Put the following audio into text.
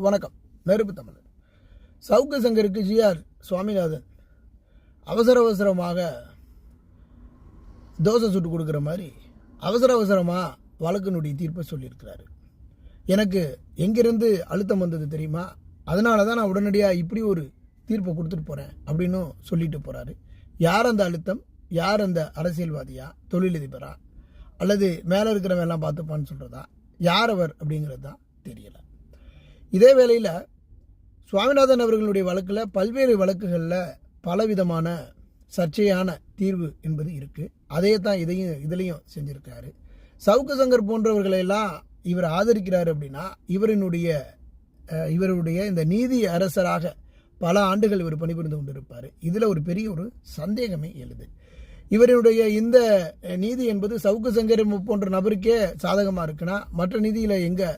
வணக்கம். நெருப்பு தமிழர். சவுக்கு சங்கருக்கு ஜிஆர் சுவாமிநாதன் அவசரமாக தோசை சுட்டு கொடுக்குற மாதிரி அவசரமாக வழக்கினுடைய தீர்ப்பை சொல்லியிருக்கிறாரு. எனக்கு எங்கிருந்து அழுத்தம் வந்தது தெரியுமா, அதனால தான் நான் உடனடியாக இப்படி ஒரு தீர்ப்பை கொடுத்துட்டு போகிறேன் அப்படின்னு சொல்லிட்டு போகிறாரு. யார் அந்த அழுத்தம்? யார் அந்த அரசியல்வாதியா, தொழிலதிபரா, அல்லது மேலே இருக்கிறவன் எல்லாம் பார்த்துப்பான்னு சொல்கிறதா, யார் அவர் அப்படிங்கிறது தான் தெரியலை. இதே வேளையில் சுவாமிநாதன் அவர்களுடைய வழக்கில் பல்வேறு வழக்குகளில் பலவிதமான சர்ச்சையான தீர்வு என்பது இருக்குது. அதே தான் இதுலேயும் செஞ்சுருக்காரு. சவுக்கு சங்கர் போன்றவர்களெல்லாம் இவர் ஆதரிக்கிறார் அப்படின்னா இவருடைய இந்த நீதி அரசராக பல ஆண்டுகள் இவர் பணிபுரிந்து கொண்டிருப்பார். இதில் ஒரு பெரிய ஒரு சந்தேகமே எழுது. இவருடைய இந்த நீதி என்பது சவுக்கு சங்கர் போன்ற நபருக்கே சாதகமாக இருக்குன்னா மற்ற நீதியில் எங்கே